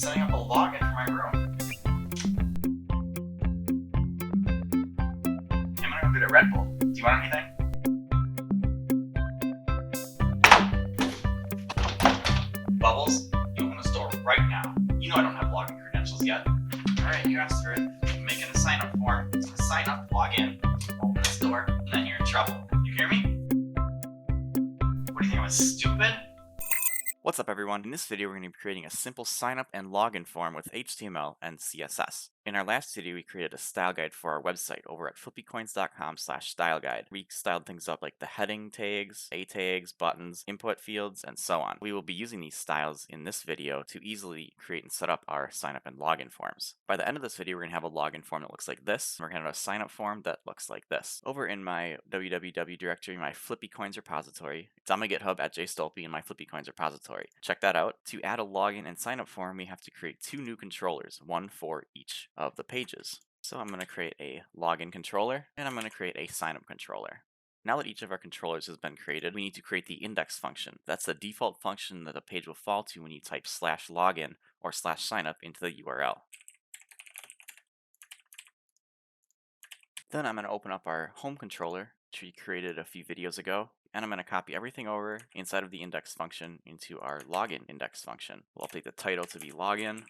setting up a login for my room. I'm gonna go get a Red Bull. Do you want anything? Bubbles, you open the store right now. You know I don't have login credentials yet. Alright, you asked for it. Making a sign up form. Sign up, log in, open the store, and then you're in trouble. You hear me? What do you think, I was stupid? What's up everyone? In this video we're going to be creating a simple sign up and login form with HTML and CSS. In our last video we created a style guide for our website over at flippycoins.com/style guide. We styled things up like the heading tags, A tags, buttons, input fields, and so on. We will be using these styles in this video to easily create and set up our sign up and login forms. By the end of this video we're going to have a login form that looks like this. We're going to have a sign up form that looks like this. Over in my www directory, my flippycoins repository, it's on my GitHub at jstolpe in my flippycoins repository. Check that out. To add a login and sign up form, we have to create two new controllers, one for each of the pages. So I'm going to create a login controller and I'm going to create a sign up controller. Now that each of our controllers has been created, we need to create the index function. That's the default function that the page will fall to when you type /login or /signup into the URL. Then I'm going to open up our home controller, which we created a few videos ago, and I'm going to copy everything over inside of the index function into our login index function. We'll update the title to be login.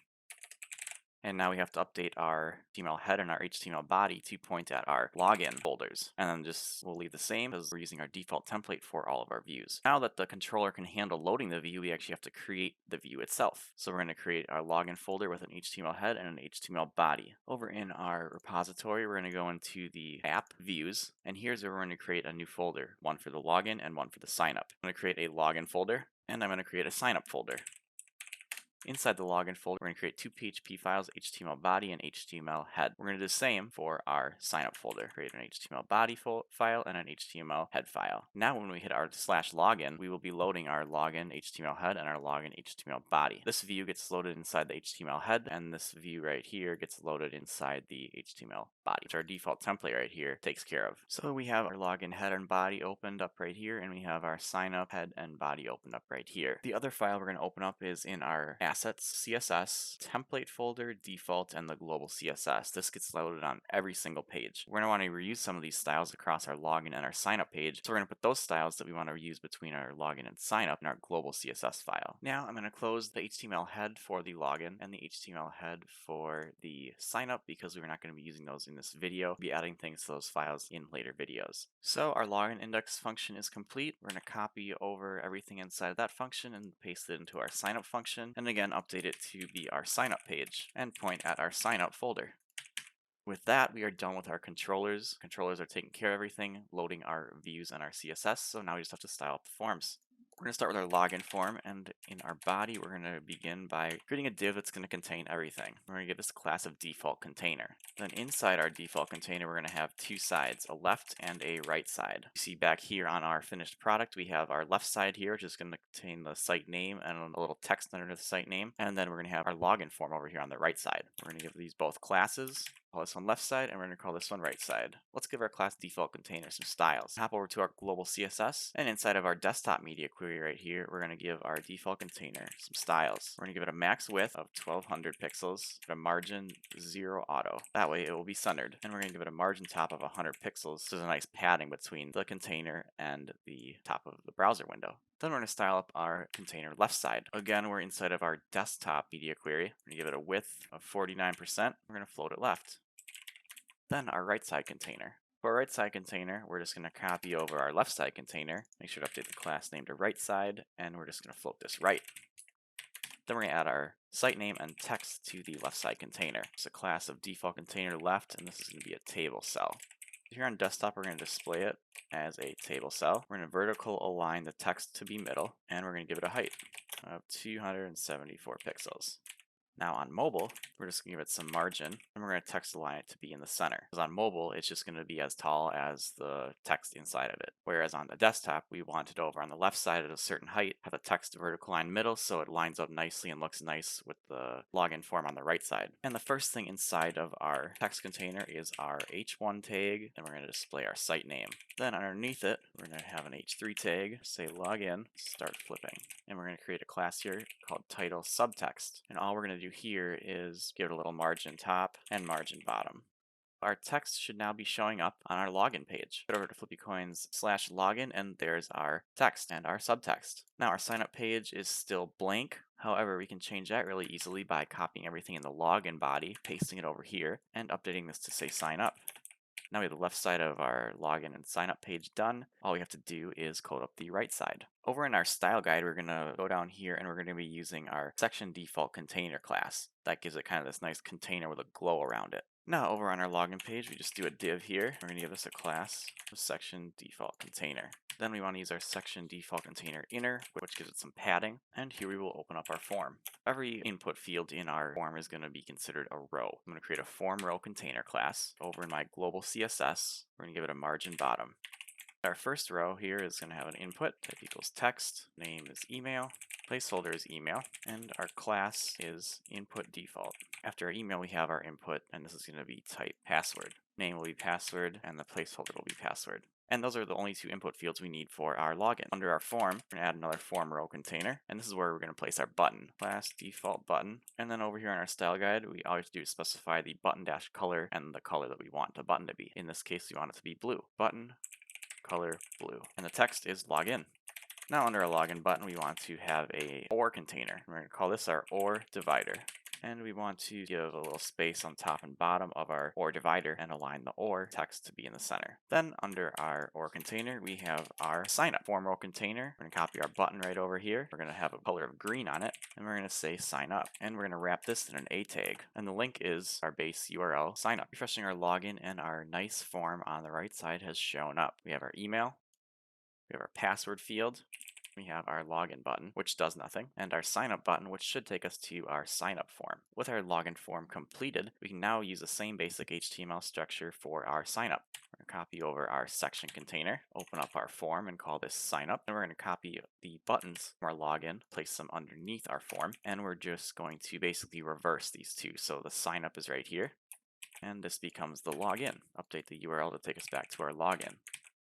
And now we have to update our HTML head and our HTML body to point at our login folders. And then we'll leave the same because we're using our default template for all of our views. Now that the controller can handle loading the view, we actually have to create the view itself. So we're going to create our login folder with an HTML head and an HTML body. Over in our repository, we're going to go into the app views. And here's where we're going to create a new folder, one for the login and one for the sign up. I'm going to create a login folder and I'm going to create a sign up folder. Inside the login folder, we're going to create two PHP files, HTML body and HTML head. We're going to do the same for our sign up folder. Create an HTML body file and an HTML head file. Now when we hit our /login, we will be loading our login HTML head and our login HTML body. This view gets loaded inside the HTML head, and this view right here gets loaded inside the HTML body, which our default template right here takes care of. So we have our login head and body opened up right here, and we have our sign up head and body opened up right here. The other file we're going to open up is in our assets, CSS, template folder, default, and the global CSS. This gets loaded on every single page. We're going to want to reuse some of these styles across our login and our sign up page. So we're going to put those styles that we want to reuse between our login and sign up in our global CSS file. Now I'm going to close the HTML head for the login and the HTML head for the sign up because we're not going to be using those in this video. We'll be adding things to those files in later videos. So our login index function is complete. We're going to copy over everything inside of that function and paste it into our sign up function. And again, update it to be our sign up page and point at our sign up folder. With that, we are done with our controllers. Controllers are taking care of everything, loading our views and our CSS, so now we just have to style up the forms. We're going to start with our login form, and in our body, we're going to begin by creating a div that's going to contain everything. We're going to give this a class of default container. Then inside our default container, we're going to have two sides, a left and a right side. You see back here on our finished product, we have our left side here, which is going to contain the site name and a little text under the site name. And then we're going to have our login form over here on the right side. We're going to give these both classes. Call this one left side, and we're going to call this one right side. Let's give our class default container some styles. Hop over to our global CSS, and inside of our desktop media query right here, we're going to give our default container some styles. We're going to give it a max width of 1200 pixels, a margin 0 auto. That way it will be centered. And we're going to give it a margin top of 100 pixels, so there's a nice padding between the container and the top of the browser window. Then we're going to style up our container left side. Again, we're inside of our desktop media query. We're going to give it a width of 49%. We're going to float it left. Then our right side container. For our right side container, we're just going to copy over our left side container. Make sure to update the class name to right side, and we're just going to float this right. Then we're going to add our site name and text to the left side container. It's a class of default container left, and this is going to be a table cell. Here on desktop, we're going to display it as a table cell. We're going to vertical align the text to be middle, and we're going to give it a height of 274 pixels. Now on mobile, we're just going to give it some margin, and we're going to text align it to be in the center. Because on mobile, it's just going to be as tall as the text inside of it. Whereas on the desktop, we want it over on the left side at a certain height, have the text vertical line middle, so it lines up nicely and looks nice with the login form on the right side. And the first thing inside of our text container is our h1 tag, and we're going to display our site name. Then underneath it, we're going to have an h3 tag, say login, start flipping. And we're going to create a class here called title subtext. And all we're going to do here is give it a little margin top and margin bottom. Our text should now be showing up on our login page. Go over to flippycoins/login, and there's our text and our subtext. Now our sign up page is still blank. However, we can change that really easily by copying everything in the login body, pasting it over here, and updating this to say sign up. Now we have the left side of our login and sign up page done. All we have to do is code up the right side. Over in our style guide, we're going to go down here and we're going to be using our section default container class. That gives it kind of this nice container with a glow around it. Now over on our login page, we just do a div here. We're going to give this a class of section default container. Then we want to use our section default container inner, which gives it some padding. And here we will open up our form. Every input field in our form is going to be considered a row. I'm going to create a form row container class. Over in my global CSS, we're going to give it a margin bottom. Our first row here is going to have an input type equals text, name is email, placeholder is email, and our class is input default. After our email, we have our input, and this is going to be type password. Name will be password, and the placeholder will be password. And those are the only two input fields we need for our login. Under our form, we're going to add another form row container, and this is where we're going to place our button. Class default button. And then over here in our style guide, all we have to do is specify the button dash color and the color that we want the button to be. In this case, we want it to be blue. Button color blue. And the text is login. Now under our login button, we want to have a OR container. We're going to call this our OR divider. And we want to give a little space on top and bottom of our OR divider and align the OR text to be in the center. Then under our OR container, we have our sign up form row container. We're going to copy our button right over here. We're going to have a color of green on it, and we're going to say sign up. And we're going to wrap this in an A tag. And the link is our base URL sign up. Refreshing our login, and our nice form on the right side has shown up. We have our email, we have our password field, we have our login button, which does nothing, and our sign up button, which should take us to our sign up form. With our login form completed, we can now use the same basic HTML structure for our sign up. We're going to copy over our section container, open up our form, and call this sign up. And we're going to copy the buttons from our login, place them underneath our form, and we're just going to basically reverse these two. So the sign up is right here, and this becomes the login. Update the URL to take us back to our login.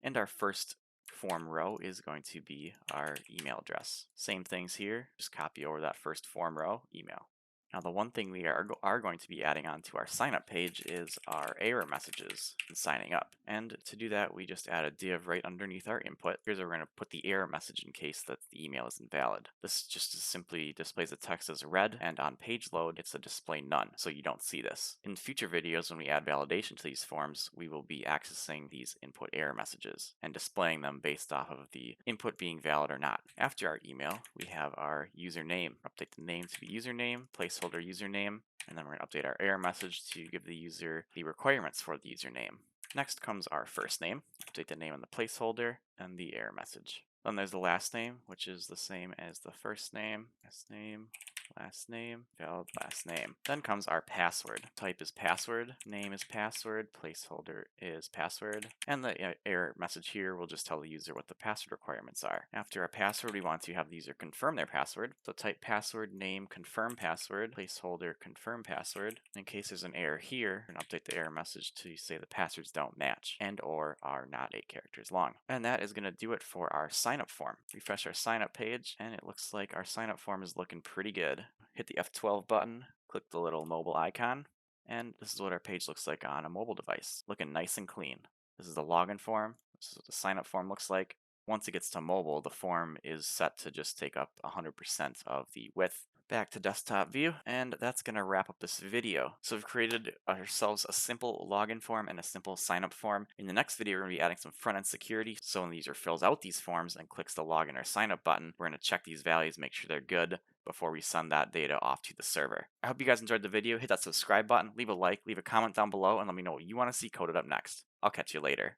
And our first form row is going to be our email address. Same things here, just copy over that first form row, email. Now the one thing we are going to be adding on to our sign up page is our error messages in signing up. And to do that, we just add a div right underneath our input. Here's where we're going to put the error message in case that the email is invalid. This just simply displays the text as red, and on page load, it's a display none, so you don't see this. In future videos, when we add validation to these forms, we will be accessing these input error messages and displaying them based off of the input being valid or not. After our email, we have our username. Update the name to be username, placeholder username, and then we're going to update our error message to give the user the requirements for the username. Next comes our first name, update the name on the placeholder, and the error message. Then there's the last name, which is the same as the first name, last name, valid last name. Then comes our password. Type is password, name is password, placeholder is password, and the error message here will just tell the user what the password requirements are. After our password, we want to have the user confirm their password. So type password, name, confirm password, placeholder, confirm password. In case there's an error here, we're going to update the error message to say the passwords don't match and or are not 8 characters long. And that is going to do it for our sign up form. Refresh our sign up page, and it looks like our sign up form is looking pretty good. Hit the F12 button, click the little mobile icon, and this is what our page looks like on a mobile device, looking nice and clean. This is the login form. This is what the sign up form looks like. Once it gets to mobile, the form is set to just take up 100% of the width. Back to desktop view, and that's going to wrap up this video. So we've created ourselves a simple login form and a simple sign up form. In the next video, we're going to be adding some front-end security. So when the user fills out these forms and clicks the login or sign up button, we're going to check these values, make sure they're good before we send that data off to the server. I hope you guys enjoyed the video. Hit that subscribe button, leave a like, leave a comment down below, and let me know what you want to see coded up next. I'll catch you later.